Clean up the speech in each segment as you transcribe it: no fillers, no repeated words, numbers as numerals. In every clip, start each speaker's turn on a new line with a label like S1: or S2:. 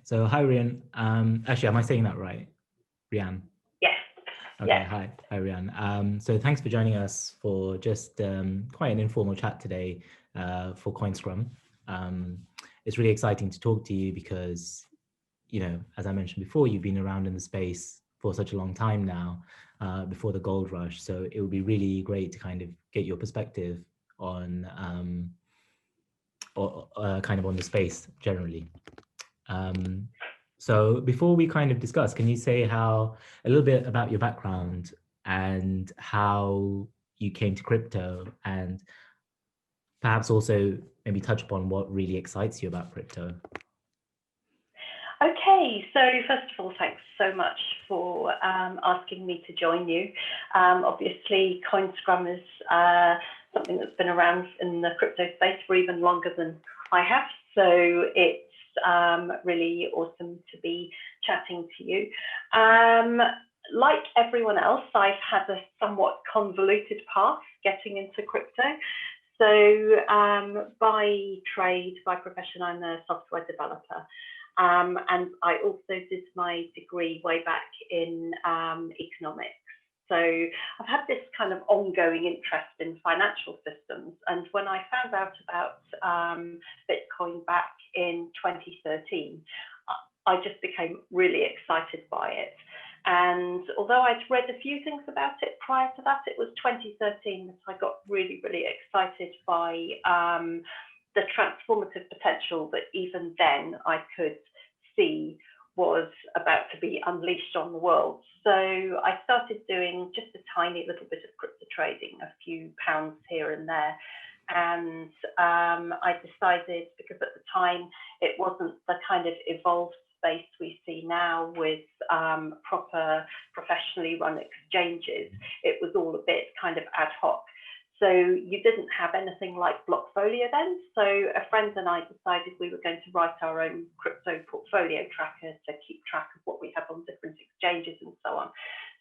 S1: So hi, Rhian. Actually, am I saying that right? Rhian.
S2: Yes.
S1: Okay,
S2: Yes.
S1: hi, Rhian. So thanks for joining us for just quite an informal chat today for Coinscrum. It's really exciting to talk to you because, you know, as I mentioned before, you've been around in the space for such a long time now, before the gold rush. So it would be really great to kind of get your perspective on, or kind of on the space generally. So before we kind of discuss, can you say a little bit about your background and how you came to crypto, and perhaps also maybe touch upon what really excites you about crypto?
S2: Okay, so first of all, thanks so much for asking me to join you. Obviously, Coinscrum is something that's been around in the crypto space for even longer than I have, so it's really awesome to be chatting to you. Like everyone else, I've had a somewhat convoluted path getting into crypto. So by trade, by profession, I'm a software developer. And I also did my degree way back in economics. So I've had this kind of ongoing interest in financial systems. And when I found out about Bitcoin back in 2013, I just became really excited by it. And although I'd read a few things about it prior to that, it was 2013 that I got really, really excited by the transformative potential that even then I could see was about to be unleashed on the world. So I started doing just a tiny little bit of crypto trading, a few pounds here and there. And I decided, because at the time it wasn't the kind of evolved space we see now with proper professionally run exchanges, it was all a bit kind of ad hoc. So you didn't have anything like Blockfolio then. So a friend and I decided we were going to write our own crypto portfolio tracker to keep track of what we have on different exchanges and so on.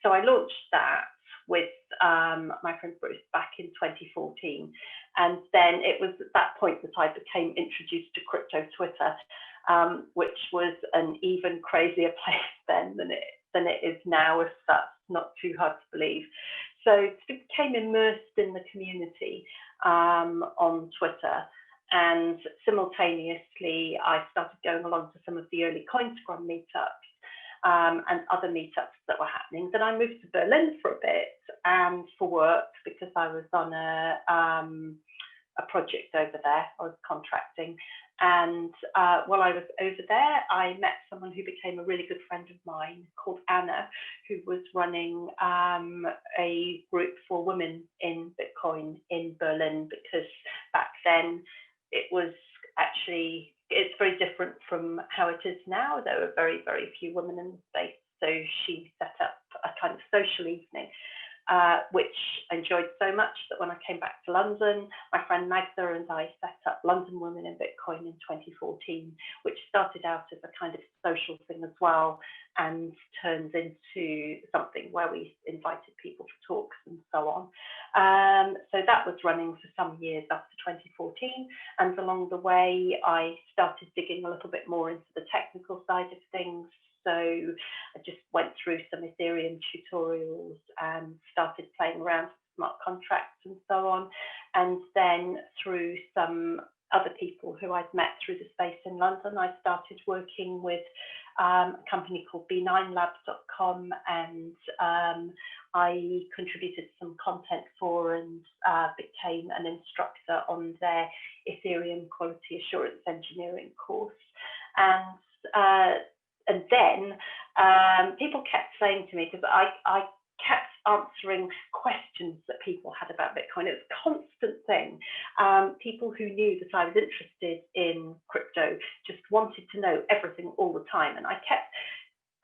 S2: So I launched that with my friend Bruce back in 2014. And then it was at that point that I became introduced to crypto Twitter, which was an even crazier place then than it is now, if that's not too hard to believe. So I became immersed in the community on Twitter, and simultaneously I started going along to some of the early Coinscrum meetups and other meetups that were happening. Then I moved to Berlin for a bit and for work, because I was on a project over there. I was contracting. And while I was over there, I met someone who became a really good friend of mine called Anna, who was running a group for women in Bitcoin in Berlin, because back then it was actually, it's very different from how it is now. There were very, very few women in the space. So she set up a kind of social evening, which I enjoyed so much that when I came back to London, my friend Magda and I set up London Women in Bitcoin in 2014, which started out as a kind of social thing as well, and turned into something where we invited people for talks and so on. So that was running for some years after 2014. And along the way, I started digging a little bit more into the technical side of things. So I just went through some Ethereum tutorials and started playing around with smart contracts and so on. And then through some other people who I'd met through the space in London, I started working with a company called b9labs.com, and I contributed some content for and became an instructor on their Ethereum quality assurance engineering course. And then people kept saying to me, because I kept answering questions that people had about Bitcoin. It was a constant thing. People who knew that I was interested in crypto just wanted to know everything all the time. And I kept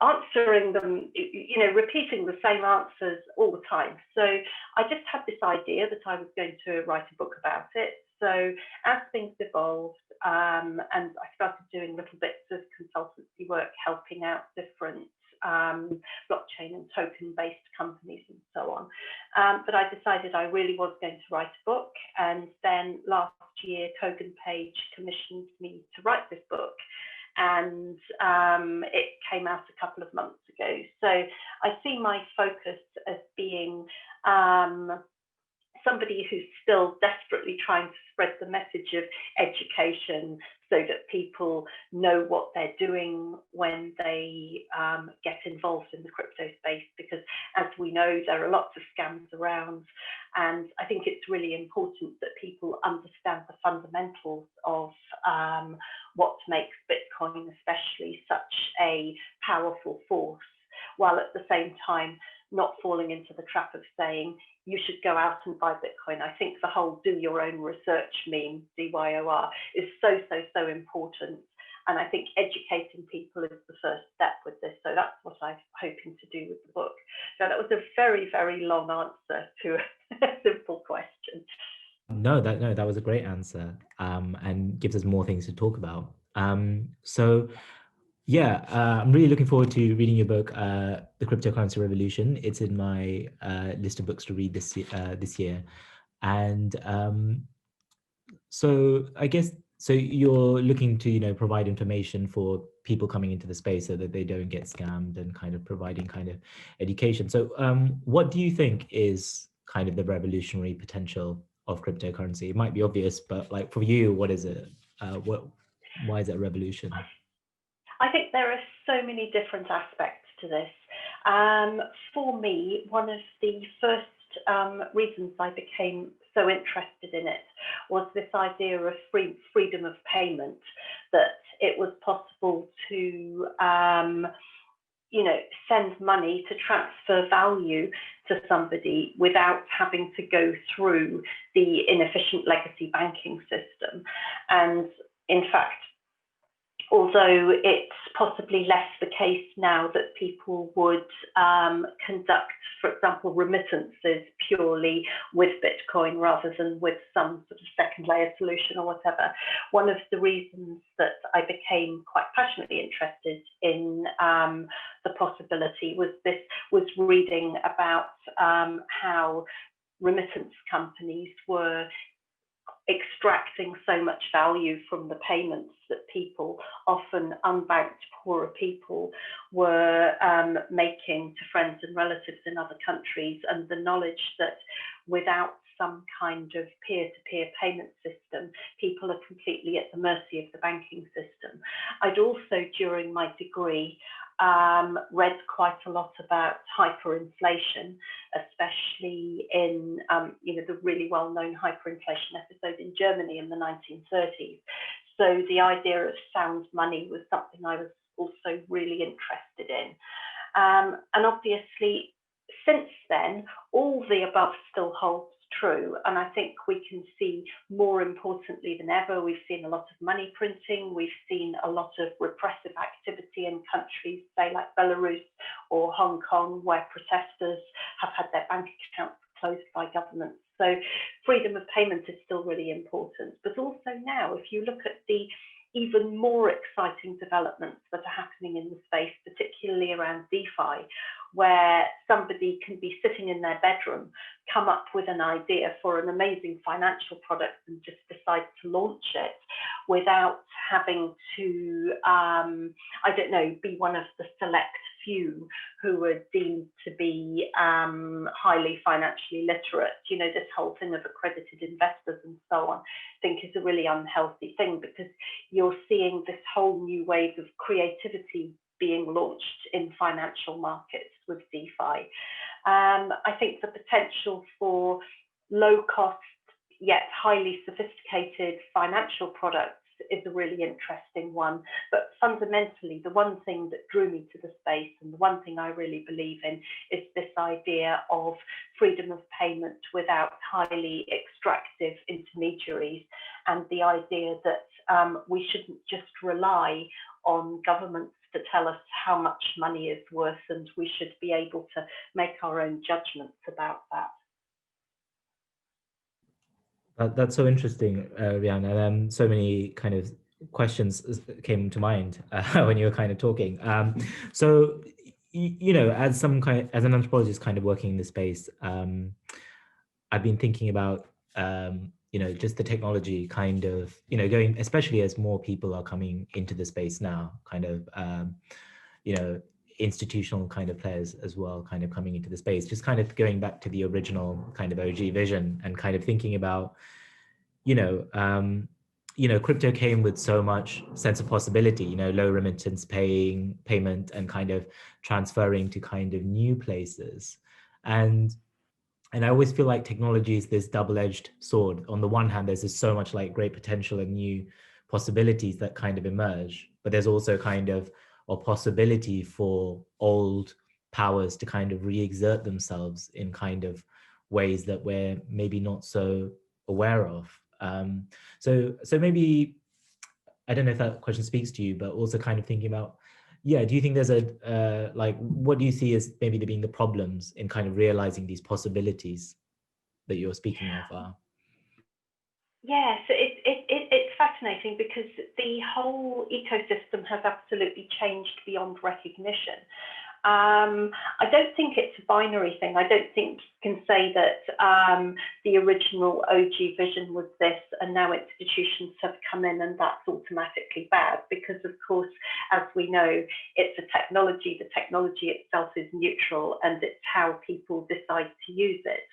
S2: answering them, you know, repeating the same answers all the time. So I just had this idea that I was going to write a book about it. So as things evolved, and I started doing little bits of consultancy work, helping out different blockchain and token-based companies and so on. But I decided I really was going to write a book. And then last year, Kogan Page commissioned me to write this book. and it came out a couple of months ago. So I see my focus as being somebody who's still desperately trying to spread the message of education so that people know what they're doing when they get involved in the crypto space, because as we know, there are lots of scams around, and I think it's really important that people understand the fundamentals of what makes Bitcoin especially such a powerful force, while at the same time not falling into the trap of saying you should go out and buy Bitcoin. I think the whole do your own research meme, DYOR, is so important. And I think educating people is the first step with this. So that's what I'm hoping to do with the book. So that was a very, very long answer to a simple question.
S1: No, that was a great answer, and gives us more things to talk about. So yeah, I'm really looking forward to reading your book, The Cryptocurrency Revolution. It's in my list of books to read this year. And so I guess, so you're looking to, provide information for people coming into the space so that they don't get scammed, and kind of providing kind of education. So what do you think is kind of the revolutionary potential of cryptocurrency? It might be obvious, but like for you, what is it? Why is it a revolution?
S2: I think there are so many different aspects to this. For me, one of the first reasons I became so interested in it was this idea of freedom of payment, that it was possible to send money, to transfer value to somebody without having to go through the inefficient legacy banking system. And in fact, although it's possibly less the case now that people would conduct, for example, remittances purely with Bitcoin rather than with some sort of second layer solution or whatever, one of the reasons that I became quite passionately interested in the possibility was reading about how remittance companies were extracting so much value from the payments that people, often unbanked poorer people, were making to friends and relatives in other countries, and the knowledge that without some kind of peer-to-peer payment system, people are completely at the mercy of the banking system. I'd also, during my degree, read quite a lot about hyperinflation, especially in the really well-known hyperinflation episode in Germany in the 1930s. So the idea of sound money was something I was also really interested in. And obviously, since then, all the above still holds true. And I think we can see, more importantly than ever, we've seen a lot of money printing. We've seen a lot of repressive activity in countries, say like Belarus or Hong Kong, where protesters have had their bank accounts closed by governments. So freedom of payment is still really important. But also now, if you look at the even more exciting developments that are happening in the space, particularly around DeFi, where somebody can be sitting in their bedroom, come up with an idea for an amazing financial product and just decide to launch it without having to, be one of the select few who are deemed to be highly financially literate. This whole thing of accredited investors and so on, I think is a really unhealthy thing, because you're seeing this whole new wave of creativity being launched in financial markets with DeFi. I think the potential for low cost yet highly sophisticated financial products is a really interesting one. But fundamentally, the one thing that drew me to the space, and the one thing I really believe in, is this idea of freedom of payment without highly extractive intermediaries, and the idea that we shouldn't just rely on governments to tell us how much money is worth, and we should be able to make our own judgments about that.
S1: That's so interesting, Rhian, and so many kind of questions came to mind when you were kind of talking. So, as as an anthropologist kind of working in the space, I've been thinking about, just the technology kind of, going, especially as more people are coming into the space now, kind of, institutional kind of players as well, kind of coming into the space, just kind of going back to the original kind of OG vision and kind of thinking about, crypto came with so much sense of possibility, low remittance payment and kind of transferring to kind of new places. And I always feel like technology is this double-edged sword. On the one hand, there's just so much like great potential and new possibilities that kind of emerge, but there's also kind of a possibility for old powers to kind of re-exert themselves in kind of ways that we're maybe not so aware of. So maybe, I don't know if that question speaks to you, but also kind of thinking about, do you think there's like, what do you see as maybe being the problems in kind of realizing these possibilities that you're speaking of are?
S2: Yeah, so it's fascinating because the whole ecosystem has absolutely changed beyond recognition. I don't think it's a binary thing. I don't think you can say that the original OG vision was this and now institutions have come in and that's automatically bad, because of course, as we know, it's a technology. The technology itself is neutral and it's how people decide to use it.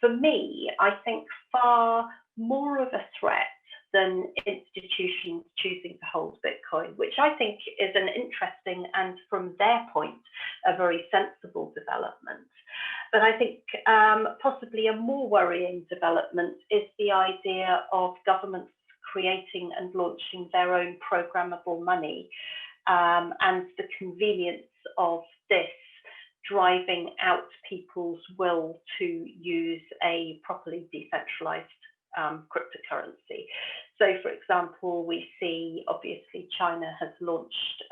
S2: For me, I think far more of a threat than institutions choosing to hold Bitcoin, which I think is an interesting and, from their point, a very sensible development. But I think possibly a more worrying development is the idea of governments creating and launching their own programmable money, and the convenience of this driving out people's will to use a properly decentralized cryptocurrency. So, for example, we see obviously China has launched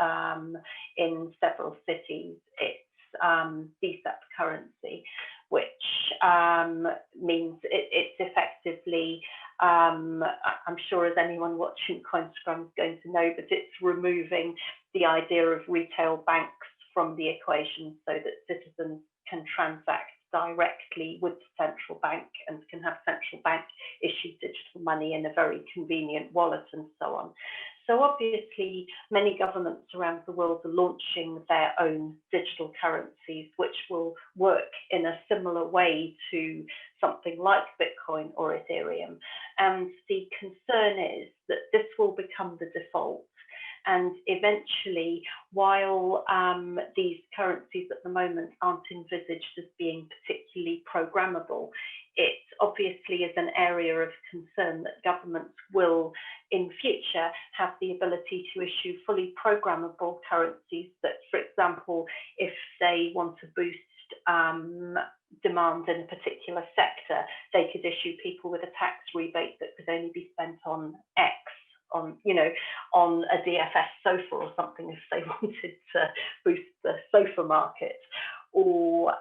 S2: in several cities its DCEP currency, which means it's effectively, I'm sure as anyone watching Coinscrum is going to know, but it's removing the idea of retail banks from the equation so that citizens can transact directly with the central bank and can have central bank issued digital money in a very convenient wallet and so on. So obviously many governments around the world are launching their own digital currencies, which will work in a similar way to something like Bitcoin or Ethereum. And the concern is that this will become the default. And eventually, while these currencies at the moment aren't envisaged as being particularly programmable, it obviously is an area of concern that governments will, in future, have the ability to issue fully programmable currencies that, for example, if they want to boost demand in a particular sector, they could issue people with a tax rebate that could only be spent on X, on a DFS sofa or something, if they wanted to boost the sofa market. Or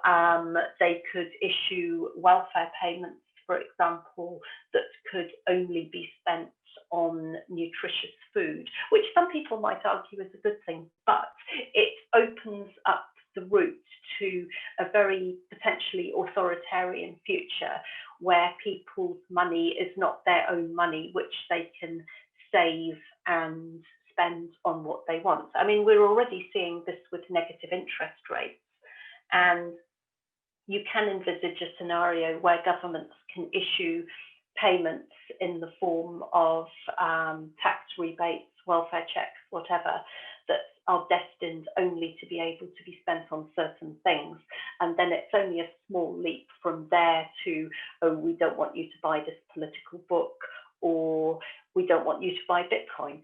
S2: they could issue welfare payments, for example, that could only be spent on nutritious food, which some people might argue is a good thing, but it opens up the route to a very potentially authoritarian future where people's money is not their own money, which they can save and spend on what they want. I mean, we're already seeing this with negative interest rates, and you can envisage a scenario where governments can issue payments in the form of tax rebates, welfare checks, whatever, that are destined only to be able to be spent on certain things. And then it's only a small leap from there to, oh, we don't want you to buy this political book, or we don't want you to buy Bitcoin.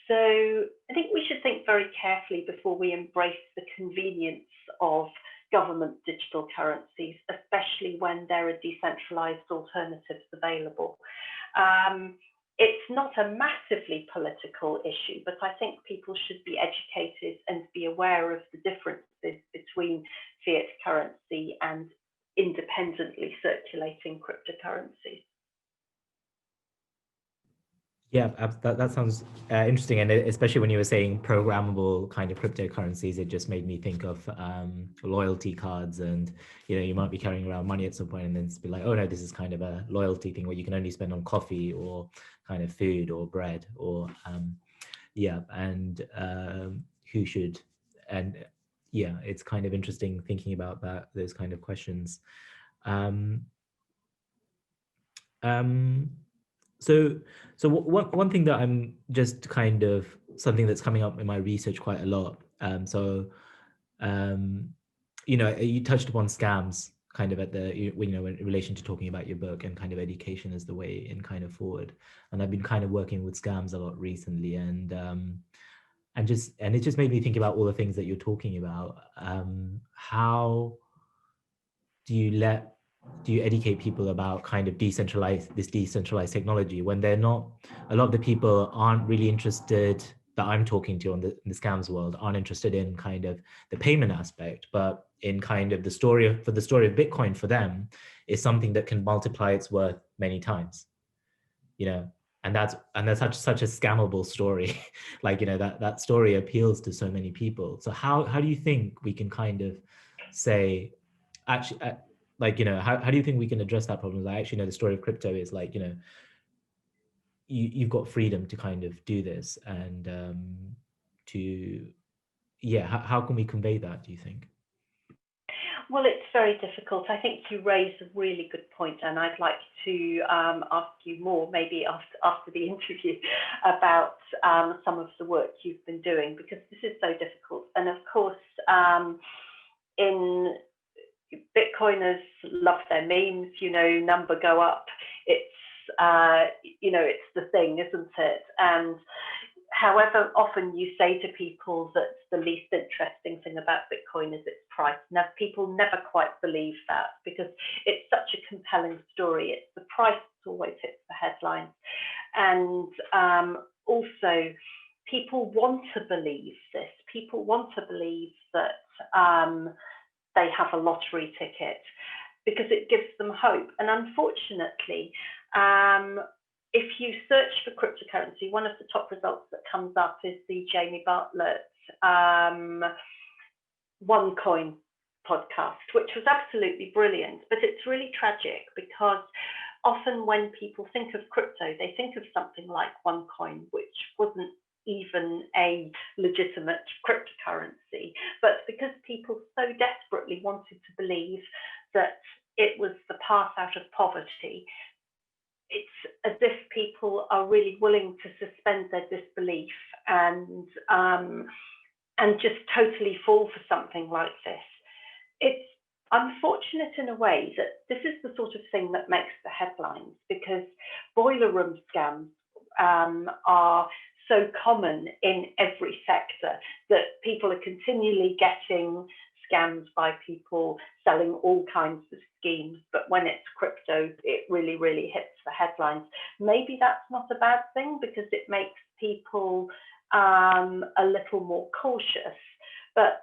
S2: So I think we should think very carefully before we embrace the convenience of government digital currencies, especially when there are decentralized alternatives available. It's not a massively political issue, but I think people should be educated and be aware of the differences between fiat currency and independently circulating cryptocurrencies.
S1: Yeah, that sounds interesting, and especially when you were saying programmable kind of cryptocurrencies, it just made me think of loyalty cards, and you might be carrying around money at some point, and then it's be like, oh no, this is kind of a loyalty thing where you can only spend on coffee or kind of food or bread or yeah, and who should and yeah, it's kind of interesting thinking about those kind of questions. Um, um, So, one thing that I'm just kind of something that's coming up in my research quite a lot. Um, you touched upon scams kind of at in relation to talking about your book and kind of education as the way in kind of forward. And I've been kind of working with scams a lot recently, and it just made me think about all the things that you're talking about. How do you let do you educate people about kind of decentralized technology when they're not a lot of the people aren't really interested that I'm talking to in the scams world aren't interested in kind of the payment aspect, but in kind of the story of Bitcoin for them is something that can multiply its worth many times, you know, and that's such a scammable story. Like, that story appeals to so many people. So how do you think we can kind of say, actually, like, how do you think we can address that problem? I actually know the story of crypto is like, you've got freedom to kind of do this, and to yeah, how can we convey that, do you think?
S2: Well, it's very difficult. I think you raise a really good point, and I'd like to ask you more, maybe after the interview, about some of the work you've been doing, because this is so difficult. And of course, in Bitcoiners love their memes, number go up. It's it's the thing, isn't it? And however often you say to people that the least interesting thing about Bitcoin is its price, now people never quite believe that because it's such a compelling story. It's the price that always hits the headlines. And also, people want to believe this. People want to believe that they have a lottery ticket because it gives them hope. And unfortunately, if you search for cryptocurrency, one of the top results that comes up is the Jamie Bartlett OneCoin podcast, which was absolutely brilliant. But it's really tragic because often when people think of crypto, they think of something like OneCoin, which wasn't even a legitimate cryptocurrency. But because people so desperately wanted to believe that it was the path out of poverty, it's as if people are really willing to suspend their disbelief and just totally fall for something like this. It's unfortunate in a way that this is the sort of thing that makes the headlines, because boiler room scams are so common in every sector that people are continually getting scammed by people selling all kinds of schemes. But when it's crypto, it really, really hits the headlines. Maybe that's not a bad thing because it makes people a little more cautious. But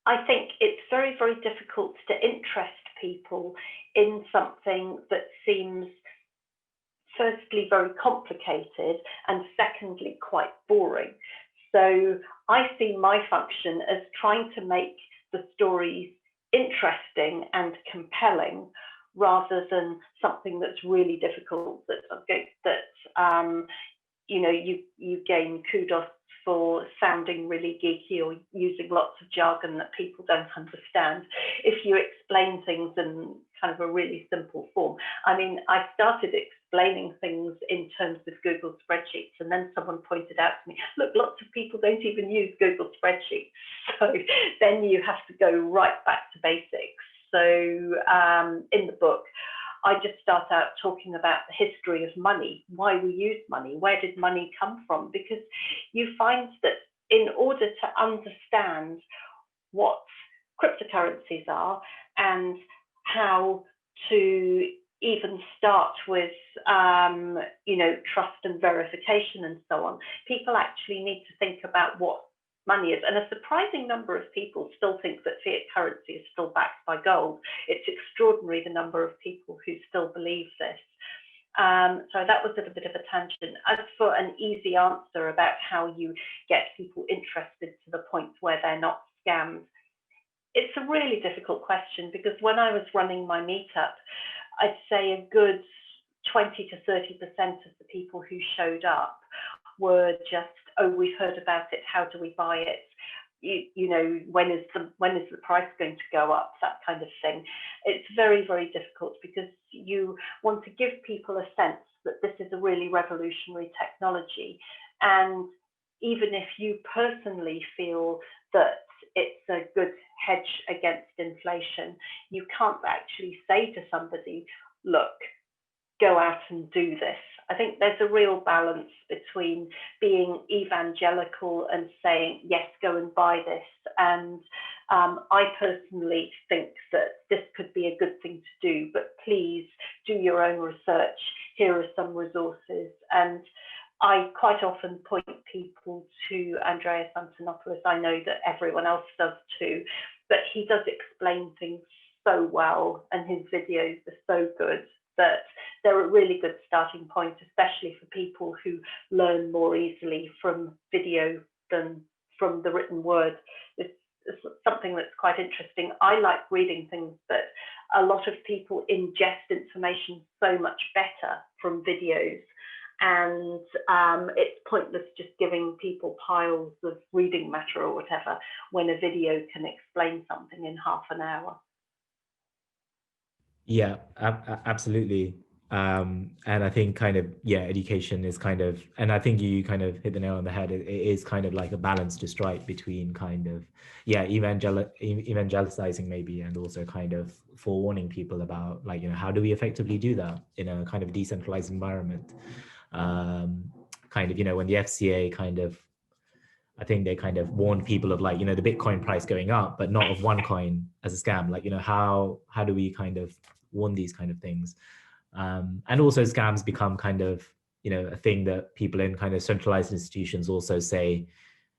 S2: I think it's very, very difficult to interest people in something that seems firstly very complicated and secondly quite boring. So I see my function as trying to make the stories interesting and compelling rather than something that's really difficult that you gain kudos for sounding really geeky or using lots of jargon that people don't understand if you explain things in kind of a really simple form. I mean, I started explaining things in terms of Google spreadsheets, and then someone pointed out to me, look, lots of people don't even use Google spreadsheets. So then you have to go right back to basics. So in the book, I just start out talking about the history of money, why we use money, where did money come from? Because you find that in order to understand what cryptocurrencies are and how to even start with, trust and verification and so on, people actually need to think about what money is. And a surprising number of people still think that fiat currency is still backed by gold. It's extraordinary the number of people who still believe this. So that was a bit of a tangent. As for an easy answer about how you get people interested to the point where they're not scammed, it's a really difficult question, because when I was running my meetup, I'd say a good 20 to 30% of the people who showed up were just, oh, we've heard about it, how do we buy it? You know, when is the price going to go up? That kind of thing. It's very, very difficult, because you want to give people a sense that this is a really revolutionary technology. And even if you personally feel that it's a good hedge against inflation, you can't actually say to somebody, look, go out and do this. I think there's a real balance between being evangelical and saying, yes, go and buy this. And I personally think that this could be a good thing to do, but please do your own research. Here are some resources. And I quite often point people to Andreas Antonopoulos. I know that everyone else does too, but he does explain things so well, and his videos are so good that they're a really good starting point, especially for people who learn more easily from video than from the written word. It's something that's quite interesting. I like reading things, but a lot of people ingest information so much better from videos. And it's pointless just giving people piles of reading matter or whatever when a video can explain something in half an hour.
S1: Yeah, absolutely. And I think kind of, yeah, education is kind of, and I think you kind of hit the nail on the head. It is kind of like a balance to strike between kind of, yeah, evangelizing maybe, and also kind of forewarning people about, like, you know, how do we effectively do that in a kind of decentralized environment? Kind of, you know, when the FCA kind of, I think they kind of warned people of, like, you know, the Bitcoin price going up, but not of OneCoin as a scam. Like, you know, how do we kind of warn these kind of things? And also scams become kind of, you know, a thing that people in kind of centralized institutions also say,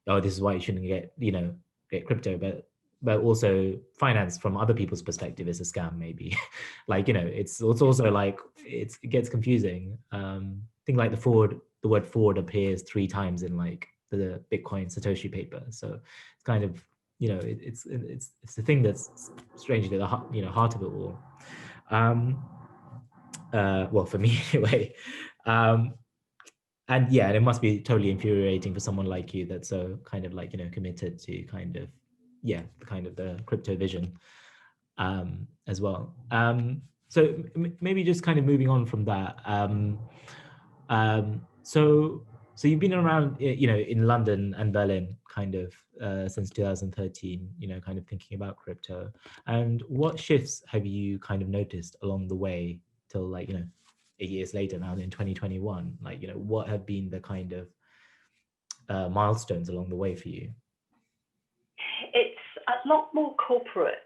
S1: oh, this is why you shouldn't get, you know, get crypto, but also finance from other people's perspective is a scam, maybe. Like, you know, it's also like, it gets confusing. I think like the word forward appears 3 times in like the Bitcoin Satoshi paper. So it's kind of, you know, it's the thing that's strangely the heart of it all. Well, for me anyway. And yeah, and it must be totally infuriating for someone like you that's so kind of like, you know, committed to kind of, yeah, kind of the crypto vision as well. So maybe just kind of moving on from that. So you've been around, you know, in London and Berlin kind of since 2013, you know, kind of thinking about crypto. And what shifts have you kind of noticed along the way till, like, you know, 8 years later now in 2021? Like, you know, what have been the kind of milestones along the way for you?
S2: It's a lot more corporate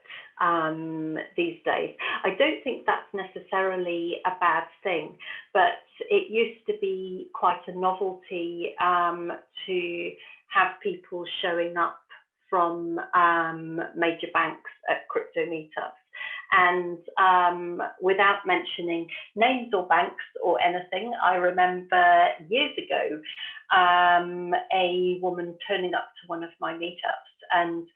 S2: these days. I don't think that's necessarily a bad thing, but it used to be quite a novelty to have people showing up from major banks at crypto meetups. And without mentioning names or banks or anything, I remember years ago a woman turning up to one of my meetups, and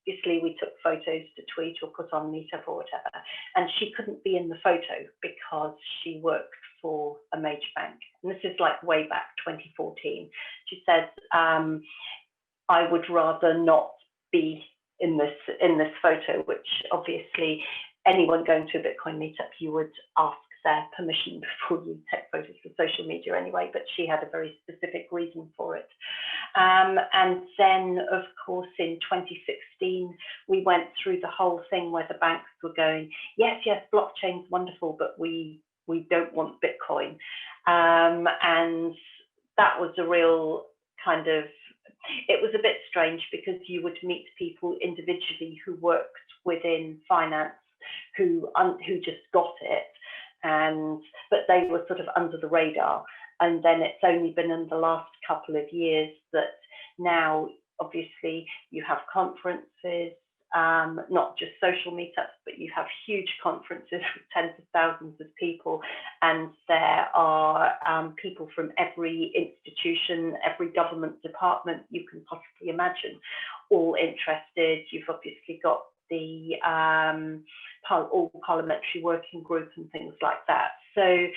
S2: obviously we took photos to tweet or put on Meetup or whatever, and she couldn't be in the photo because she worked for a major bank. And this is like way back 2014. She said, I would rather not be in this photo, which obviously anyone going to a Bitcoin meetup, you would ask their permission before you take photos for social media anyway, but she had a very specific reason for it. And then, of course, in 2016, we went through the whole thing where the banks were going, yes, blockchain's wonderful, but we don't want Bitcoin. And that was a real kind of, it was a bit strange, because you would meet people individually who worked within finance who just got it, but they were sort of under the radar. And then it's only been in the last couple of years that now, obviously, you have conferences, not just social meetups, but you have huge conferences with tens of thousands of people, and there are people from every institution, every government department you can possibly imagine, all interested. You've obviously got the all parliamentary working group and things like that. So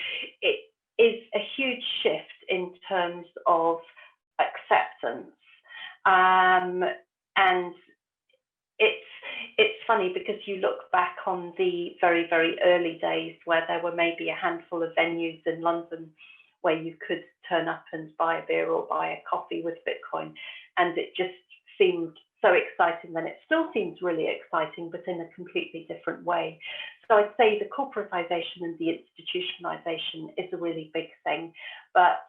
S2: it is a huge shift in terms of acceptance. And it's funny because you look back on the very, very early days where there were maybe a handful of venues in London where you could turn up and buy a beer or buy a coffee with Bitcoin. And it just seemed so exciting. Then it still seems really exciting, but in a completely different way. So I'd say the corporatization and the institutionalization is a really big thing. But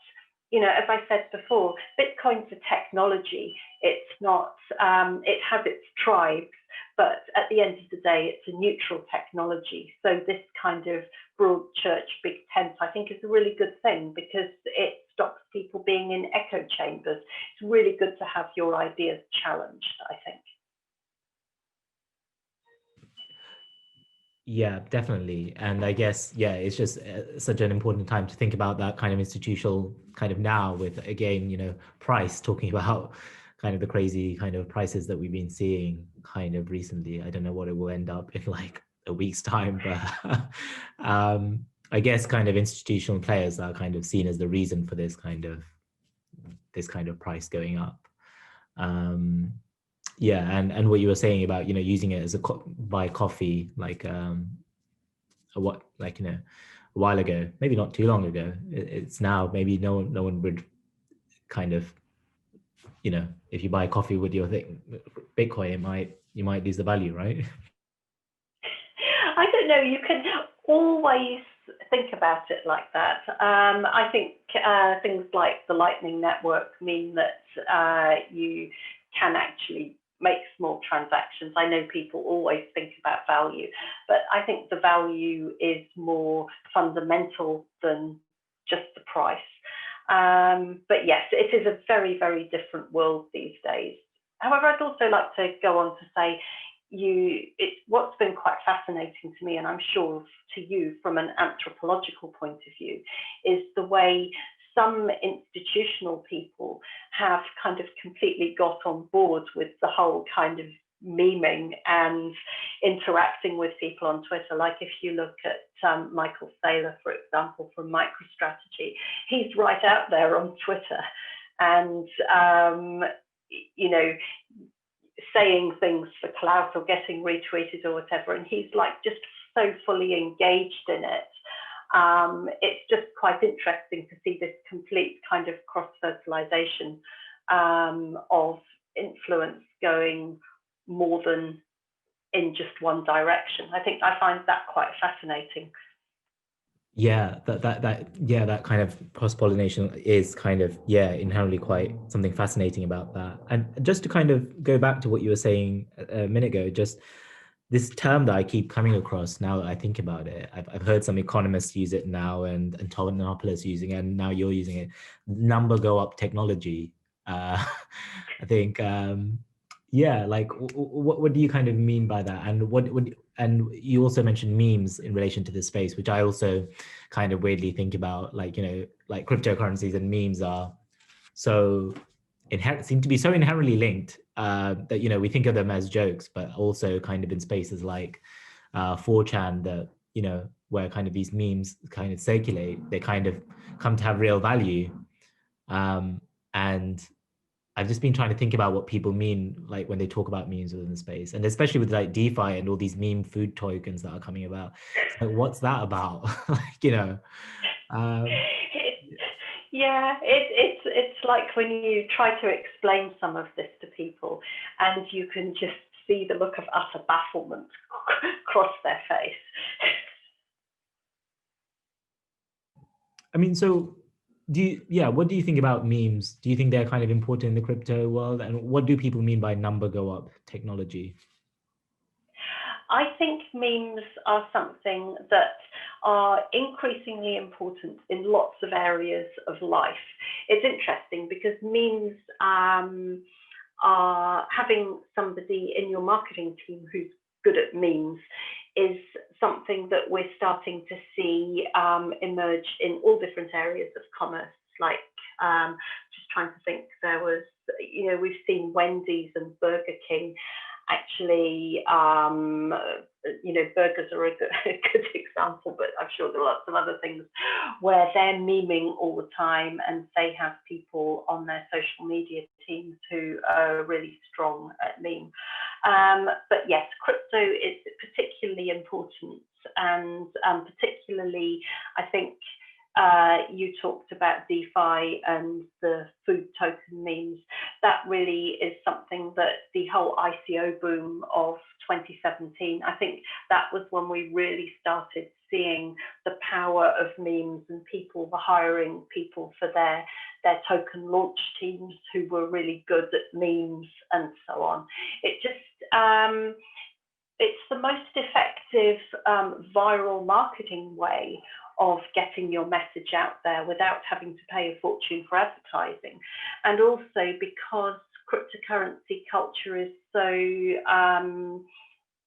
S2: you know, as I said before, Bitcoin's a technology. It's not, it has its tribes, but at the end of the day, it's a neutral technology. So this kind of broad church, big tent, I think is a really good thing because it stops people being in echo chambers. It's really good to have your ideas challenged, I think.
S1: Yeah, definitely. And I guess, yeah, it's just such an important time to think about that kind of institutional kind of now with, again, you know, price, talking about kind of the crazy kind of prices that we've been seeing kind of recently. I don't know what it will end up in like a week's time, but I guess kind of institutional players are kind of seen as the reason for this kind of price going up. Yeah, and what you were saying about, you know, using it as a buy coffee, like like, you know, a while ago, maybe not too long ago. It's now maybe no one would kind of, you know, if you buy coffee with your Bitcoin, you might lose the value, right?
S2: I don't know. You can always think about it like that. I think things like the Lightning Network mean that you can actually make small transactions. I know people always think about value, but I think the value is more fundamental than just the price. But yes, it is a very, very different world these days. However, I'd also like to go on to say, what's been quite fascinating to me, and I'm sure to you from an anthropological point of view, is the way some institutional people have kind of completely got on board with the whole kind of memeing and interacting with people on Twitter. Like if you look at Michael Saylor, for example, from MicroStrategy, he's right out there on Twitter and, you know, saying things for clout or getting retweeted or whatever. And he's like just so fully engaged in it. It's just quite interesting to see this complete kind of cross-fertilization of influence going more than in just one direction. I find that quite fascinating.
S1: Yeah, that kind of cross-pollination is kind of, yeah, inherently quite something fascinating about that. And just to kind of go back to what you were saying a minute ago, just this term that I keep coming across now that I think about it, I've heard some economists use it now, and Tonopoulos using it, and now you're using it. Number go up technology. I think, yeah, like what do you kind of mean by that? And and you also mentioned memes in relation to this space, which I also kind of weirdly think about, like, you know, like cryptocurrencies and memes are so seem to be so inherently linked that, you know, we think of them as jokes, but also kind of in spaces like 4chan, that, you know, where kind of these memes kind of circulate, they kind of come to have real value. And I've just been trying to think about what people mean, like when they talk about memes within the space, and especially with like DeFi and all these meme food tokens that are coming about. So what's that about? Like, you know.
S2: Yeah, it's like when you try to explain some of this to people, and you can just see the look of utter bafflement cross their face.
S1: I mean, so what do you think about memes? Do you think they're kind of important in the crypto world? And what do people mean by number go up technology?
S2: I think memes are something that are increasingly important in lots of areas of life. It's interesting because memes having somebody in your marketing team who's good at memes is something that we're starting to see emerge in all different areas of commerce. Like, just trying to think, there was, we've seen Wendy's and Burger King actually, burgers are a good example, but I'm sure there are lots of other things where they're memeing all the time, and they have people on their social media teams who are really strong at meme. But yes, crypto is particularly important, and particularly, I think, you talked about DeFi and the food token memes. That really is something that the whole ICO boom of 2017, I think that was when we really started seeing the power of memes, and people were hiring people for their token launch teams who were really good at memes and so on. It just, it's the most effective viral marketing way of getting your message out there without having to pay a fortune for advertising. And also because cryptocurrency culture is so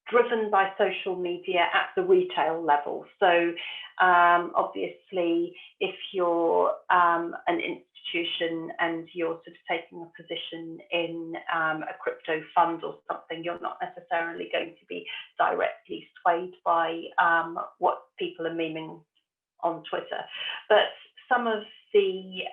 S2: driven by social media at the retail level. So obviously, if you're an institution and you're sort of taking a position in a crypto fund or something, you're not necessarily going to be directly swayed by what people are memeing on Twitter. But some of the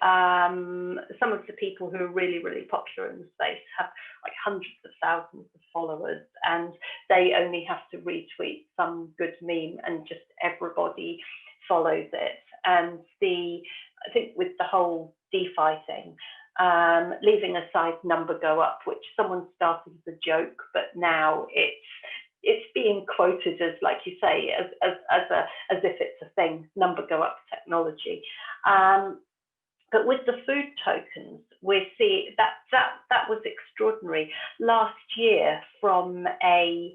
S2: people who are really, really popular in the space have like hundreds of thousands of followers, and they only have to retweet some good meme and just everybody follows it. And I think with the whole DeFi thing, leaving aside number go up, which someone started as a joke, but now it's being quoted as, like you say, as if it's a thing, number go up technology. But with the food tokens, we're seeing that was extraordinary. Last year, from a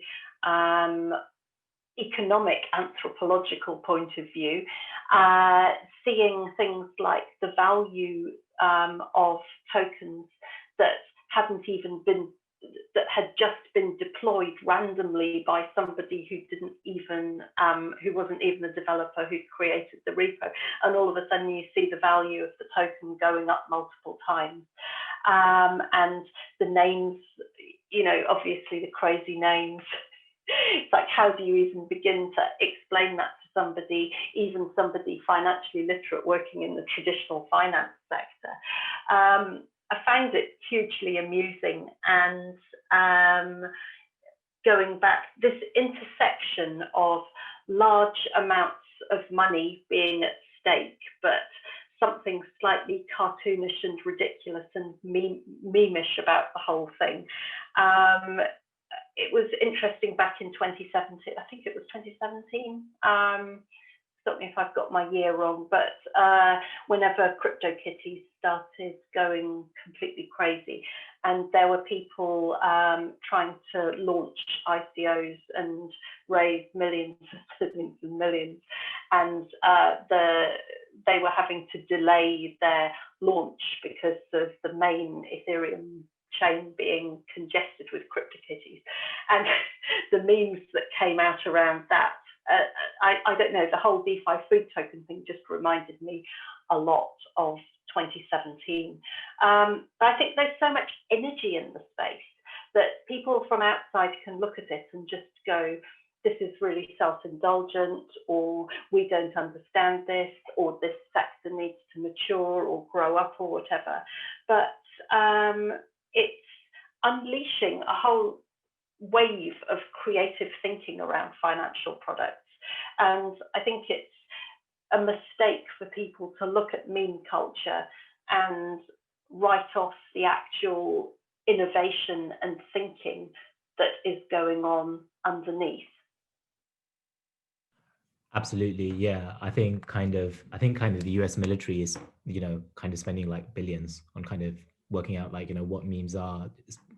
S2: economic anthropological point of view, seeing things like the value of tokens that had just been deployed randomly by somebody who wasn't even a developer who created the repo, and all of a sudden you see the value of the token going up multiple times, and the names, obviously the crazy names. It's like, how do you even begin to explain that to somebody, even somebody financially literate working in the traditional finance sector? I found it hugely amusing, and going back, this intersection of large amounts of money being at stake, but something slightly cartoonish and ridiculous and memeish about the whole thing. It was interesting back in 2017, I think it was 2017, stop me if I've got my year wrong, but whenever CryptoKitties started going completely crazy, and there were people trying to launch ICOs and raise millions and millions, and they were having to delay their launch because of the main Ethereum chain being congested with CryptoKitties, and the memes that came out around that. I don't know, the whole DeFi food token thing just reminded me a lot of 2017. But I think there's so much energy in the space that people from outside can look at it and just go, this is really self-indulgent, or we don't understand this, or this sector needs to mature or grow up or whatever. But it's unleashing a whole wave of creative thinking around financial products. And I think it's a mistake for people to look at meme culture and write off the actual innovation and thinking that is going on underneath.
S1: Absolutely, yeah. I think kind of the US military is, kind of spending like billions on kind of working out like, what memes are,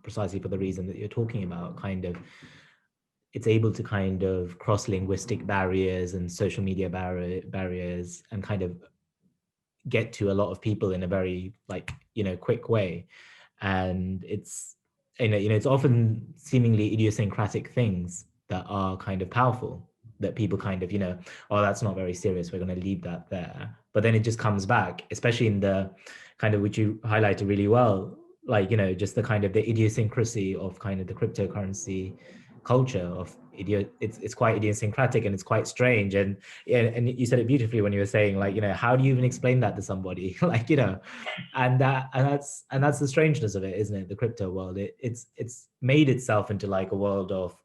S1: precisely for the reason that you're talking about. Kind of, it's able to kind of cross linguistic barriers and social media barriers and kind of get to a lot of people in a very quick way. And it's it's often seemingly idiosyncratic things that are kind of powerful, that people kind of, oh, that's not very serious, we're going to leave that there. But then it just comes back, especially in the kind of, which you highlighted really well, like, just the kind of the idiosyncrasy of kind of the cryptocurrency culture of it's quite idiosyncratic and it's quite strange. And yeah, and you said it beautifully when you were saying, like, how do you even explain that to somebody? Like, and that's the strangeness of it, isn't it? The crypto world, it's made itself into like a world of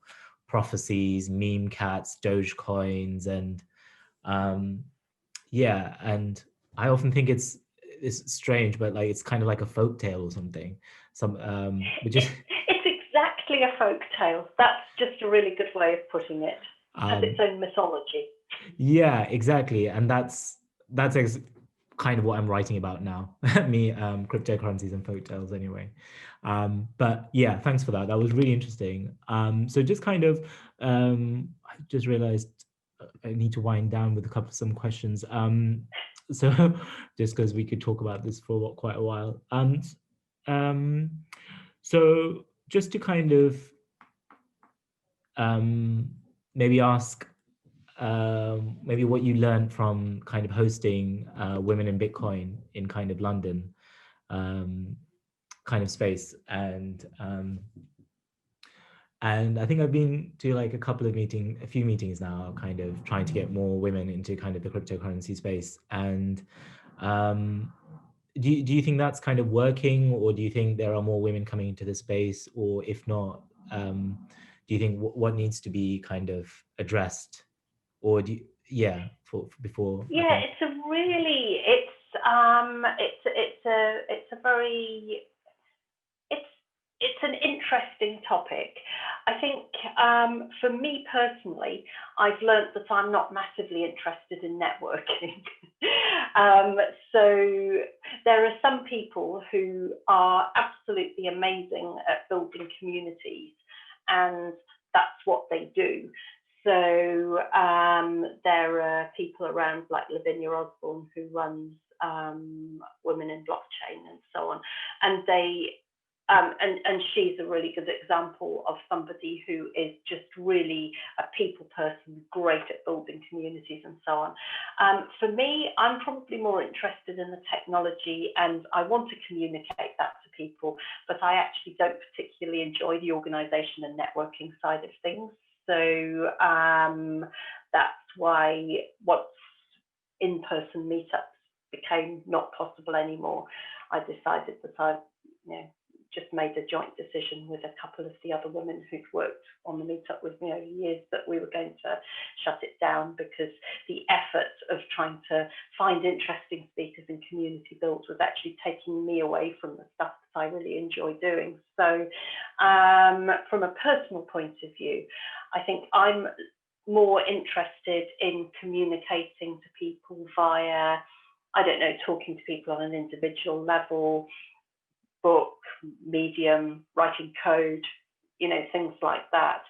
S1: prophecies, meme cats, doge coins, and yeah. And I often think it's strange, but like it's kind of like a folk tale or something, which is
S2: It's exactly a folk tale. That's just a really good way of putting it. It has its own mythology.
S1: yeah, exactly. And that's kind of what I'm writing about now. Me, cryptocurrencies and folk tales anyway. But yeah, thanks for that. That was really interesting. So just kind of, I just realized I need to wind down with some questions. So just because we could talk about this for quite a while. Um, so just to kind of maybe ask maybe what you learned from kind of hosting women in Bitcoin in kind of London kind of space. And I think I've been to like a few meetings now, kind of trying to get more women into kind of the cryptocurrency space. And do you think that's kind of working, or do you think there are more women coming into the space? Or if not, do you think what needs to be kind of addressed? Or do you, yeah, for before I
S2: Yeah,
S1: think.
S2: it's a very it's an interesting topic. I think for me personally, I've learnt that I'm not massively interested in networking. So there are some people who are absolutely amazing at building communities, and that's what they do. So there are people around like Lavinia Osborne, who runs Women in Blockchain and so on, and and she's a really good example of somebody who is just really a people person, great at building communities and so on. For me, I'm probably more interested in the technology, and I want to communicate that to people, but I actually don't particularly enjoy the organisation and networking side of things. So that's why once in-person meetups became not possible anymore, I decided that I, just made a joint decision with a couple of the other women who'd worked on the meetup with me over years that we were going to shut it down, because the effort of trying to find interesting speakers and community builds was actually taking me away from the stuff that I really enjoy doing. So from a personal point of view, I think I'm more interested in communicating to people via, I don't know, talking to people on an individual level, book, medium, writing code, things like that.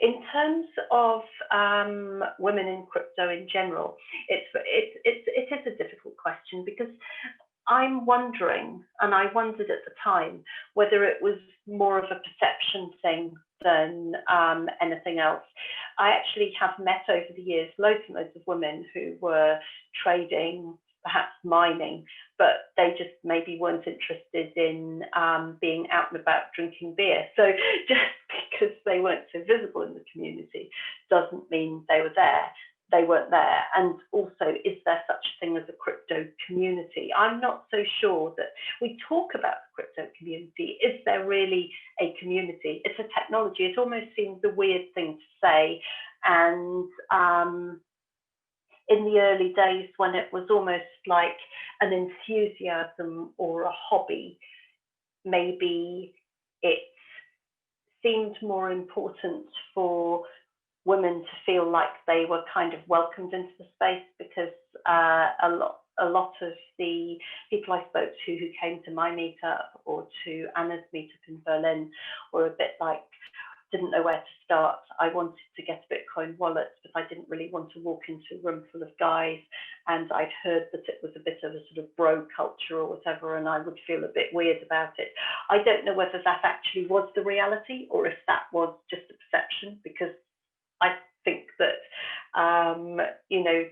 S2: In terms of women in crypto in general, it is a difficult question, because I'm wondering, and I wondered at the time, whether it was more of a perception thing than anything else. I actually have met over the years loads and loads of women who were trading, perhaps mining, but they just maybe weren't interested in being out and about drinking beer. So just because they weren't so visible in the community doesn't mean they were there. They weren't there. And also, is there such a thing as a crypto community? I'm not so sure that we talk about the crypto community. Is there really a community? It's a technology. It almost seems a weird thing to say. And in the early days, when it was almost like an enthusiasm or a hobby, maybe it seemed more important for women to feel like they were kind of welcomed into the space, because a lot of the people I spoke to who came to my meetup or to Anna's meetup in Berlin were a bit like, didn't know where to start. I wanted to get a Bitcoin wallet, but I didn't really want to walk into a room full of guys. And I'd heard that it was a bit of a sort of bro culture or whatever, and I would feel a bit weird about it. I don't know whether that actually was the reality or if that was just a perception, because I think that,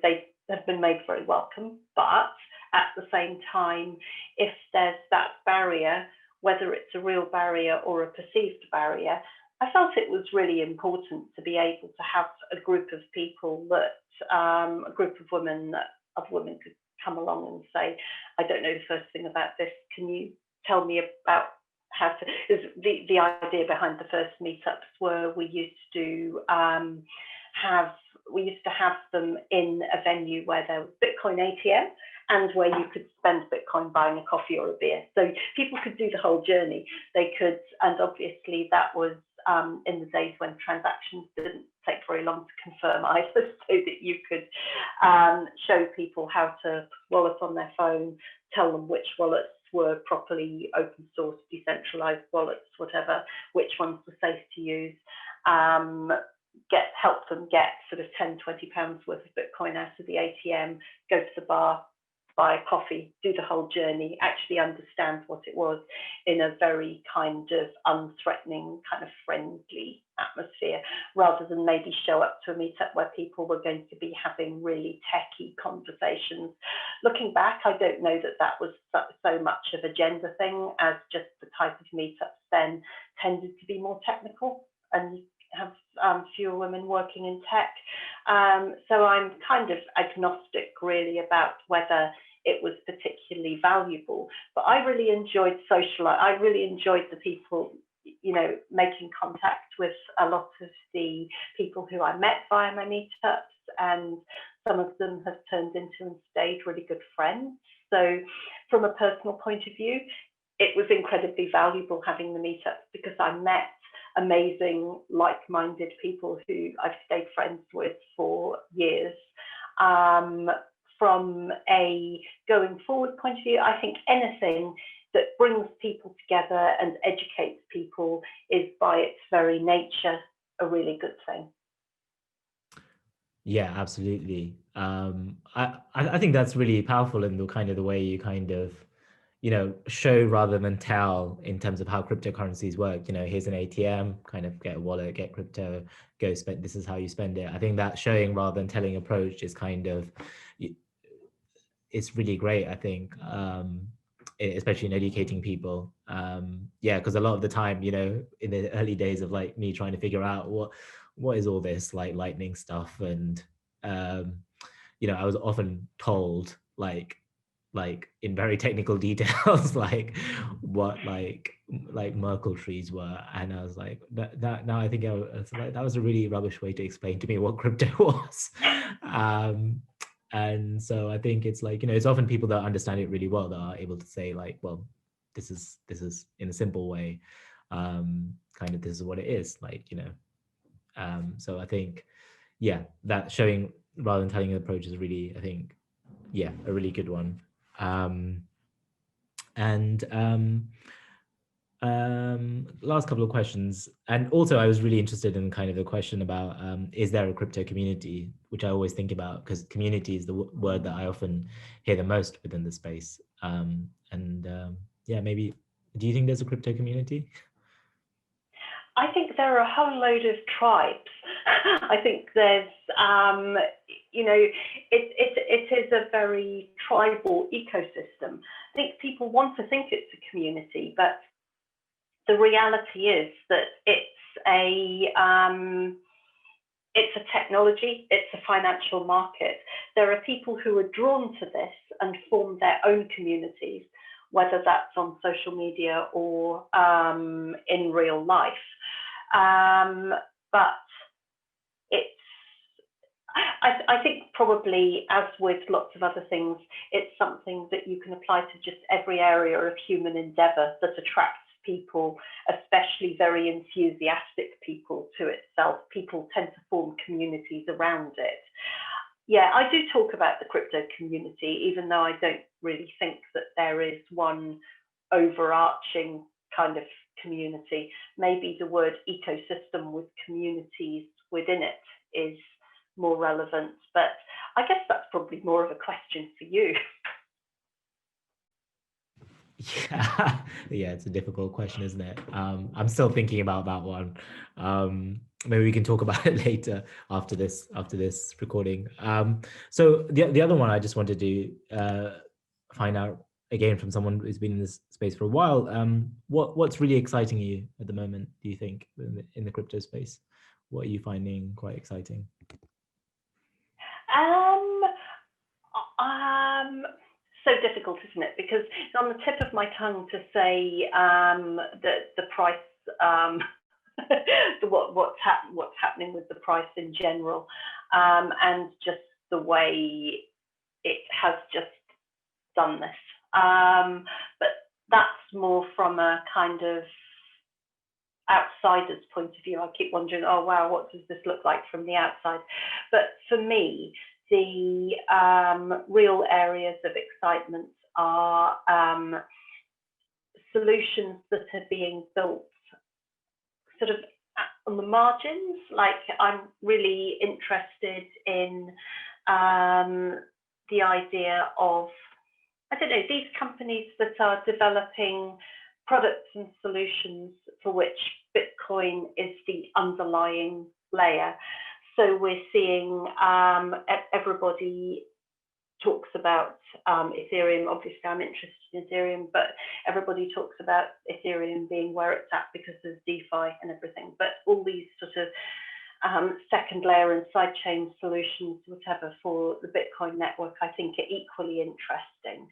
S2: they have been made very welcome. But at the same time, if there's that barrier, whether it's a real barrier or a perceived barrier, I felt it was really important to be able to have a group of people that, a group of women could come along and say, I don't know the first thing about this. Can you tell me about how to? The idea behind the first meetups were we used to have them in a venue where there was Bitcoin ATM and where you could spend Bitcoin buying a coffee or a beer. So people could do the whole journey. They could, and obviously that was in the days when transactions didn't take very long to confirm either, so that you could show people how to wallet on their phone, tell them which wallets were properly open source, decentralized wallets, whatever, which ones were safe to use, help them get sort of 10, 20 pounds worth of Bitcoin out of the ATM, go to the bar, buy a coffee, do the whole journey, actually understand what it was in a very kind of unthreatening, kind of friendly atmosphere, rather than maybe show up to a meetup where people were going to be having really techie conversations. Looking back, I don't know that that was so much of a gender thing, as just the type of meetups then tended to be more technical and have fewer women working in tech. So I'm kind of agnostic really about whether it was particularly valuable, but I really enjoyed I really enjoyed the people, making contact with a lot of the people who I met via my meetups, and some of them have turned into and stayed really good friends. So from a personal point of view, it was incredibly valuable having the meetups, because I met amazing, like-minded people who I've stayed friends with for years. From a going forward point of view, I think anything that brings people together and educates people is by its very nature a really good thing.
S1: Yeah, absolutely. I think that's really powerful in the way you kind of, show rather than tell in terms of how cryptocurrencies work. Here's an ATM, kind of get a wallet, get crypto, go spend. This is how you spend it. I think that showing rather than telling approach is kind of, it's really great. I think, especially in educating people. Yeah, because a lot of the time, in the early days of like me trying to figure out what is all this like lightning stuff, and I was often told like in very technical details like what like Merkle trees were, and I was like that now I think it's like that was a really rubbish way to explain to me what crypto was. And so I think it's like, it's often people that understand it really well that are able to say like, well, this is in a simple way, kind of this is what it is, like, so I think, yeah, that showing rather than telling an approach is really, I think, yeah, a really good one. And last couple of questions, and also I was really interested in kind of the question about is there a crypto community, which I always think about, because community is the word that I often hear the most within the space. Yeah, maybe, do you think there's a crypto community?
S2: I think there are a whole load of tribes. I think there's, it is a very tribal ecosystem. I think people want to think it's a community, but the reality is that it's a technology, it's a financial market. There are people who are drawn to this and form their own communities, whether that's on social media or in real life. But I think probably, as with lots of other things, it's something that you can apply to just every area of human endeavor that attracts people, especially very enthusiastic people, to itself. People tend to form communities around it. Yeah, I do talk about the crypto community, even though I don't really think that there is one overarching kind of community. Maybe the word ecosystem with communities within it is more relevant, but I guess that's probably more of a question for you.
S1: Yeah, yeah, it's a difficult question, isn't it? I'm still thinking about that one. Maybe we can talk about it later after this recording. So the other one I just wanted to find out again from someone who's been in this space for a while. What's really exciting you at the moment, do you think, in the crypto space? What are you finding quite exciting?
S2: So difficult, isn't it? Because it's on the tip of my tongue to say that the price, what's happening with the price in general, and just the way it has just done this. But that's more from a kind of outsider's point of view. I keep wondering, oh wow, what does this look like from the outside? But for me, the real areas of excitement are solutions that are being built sort of on the margins. Like, I'm really interested in the idea of, I don't know, these companies that are developing products and solutions for which Bitcoin is the underlying layer. So we're seeing everybody talks about Ethereum. Obviously, I'm interested in Ethereum, but everybody talks about Ethereum being where it's at because of DeFi and everything. But all these sort of second layer and sidechain solutions, whatever, for the Bitcoin network, I think are equally interesting.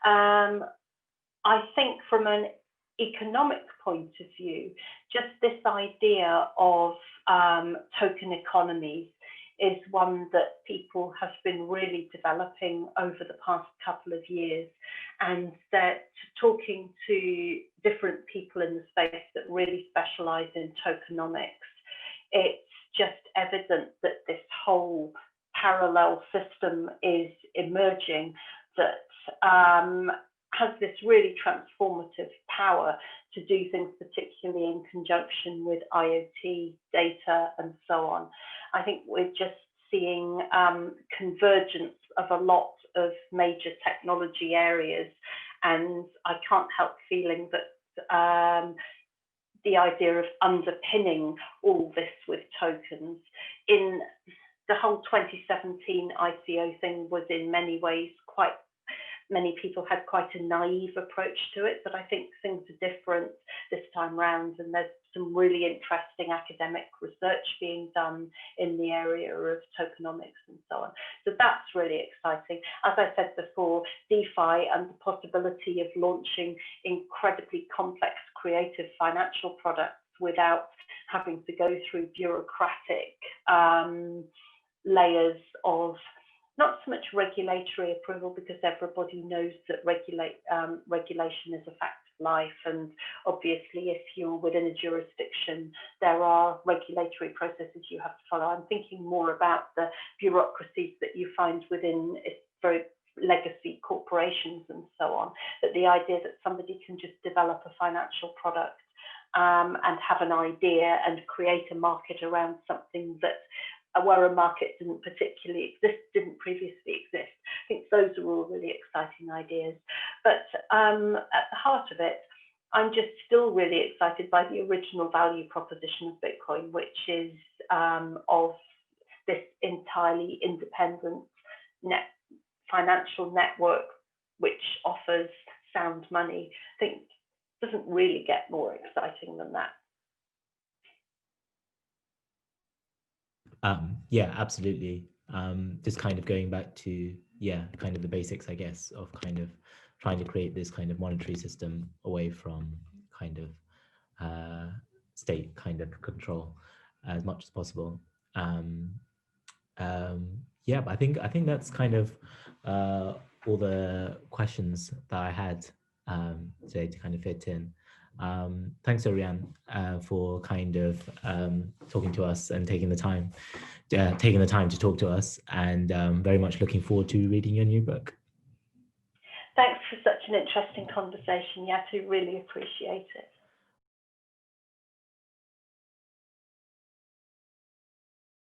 S2: I think from an economic point of view, just this idea of token economies is one that people have been really developing over the past couple of years, and that talking to different people in the space that really specialize in tokenomics, it's just evident that this whole parallel system is emerging that has this really transformative power to do things, particularly in conjunction with IoT data and so on. I think we're just seeing convergence of a lot of major technology areas, and I can't help feeling that the idea of underpinning all this with tokens in the whole 2017 ICO thing was in many ways quite, many people had quite a naive approach to it, but I think things are different this time round, and there's some really interesting academic research being done in the area of tokenomics and so on. So that's really exciting. As I said before, DeFi and the possibility of launching incredibly complex creative financial products without having to go through bureaucratic layers of not so much regulatory approval, because everybody knows that regulation is a fact of life, and obviously if you're within a jurisdiction there are regulatory processes you have to follow. I'm thinking more about the bureaucracies that you find within very legacy corporations and so on, that the idea that somebody can just develop a financial product and have an idea and create a market around something that where a market didn't previously exist. I think those are all really exciting ideas. But at the heart of it, I'm just still really excited by the original value proposition of Bitcoin, which is of this entirely independent financial network which offers sound money. I think it doesn't really get more exciting than that.
S1: Yeah, absolutely. Just kind of going back to, kind of the basics, I guess, of kind of trying to create this kind of monetary system away from kind of state kind of control as much as possible. Yeah, but I think that's kind of all the questions that I had today to kind of fit in. Thanks, Rhian, for kind of talking to us and taking the time to talk to us, and very much looking forward to reading your new book.
S2: Thanks for such an interesting conversation, Yatu. Really appreciate it.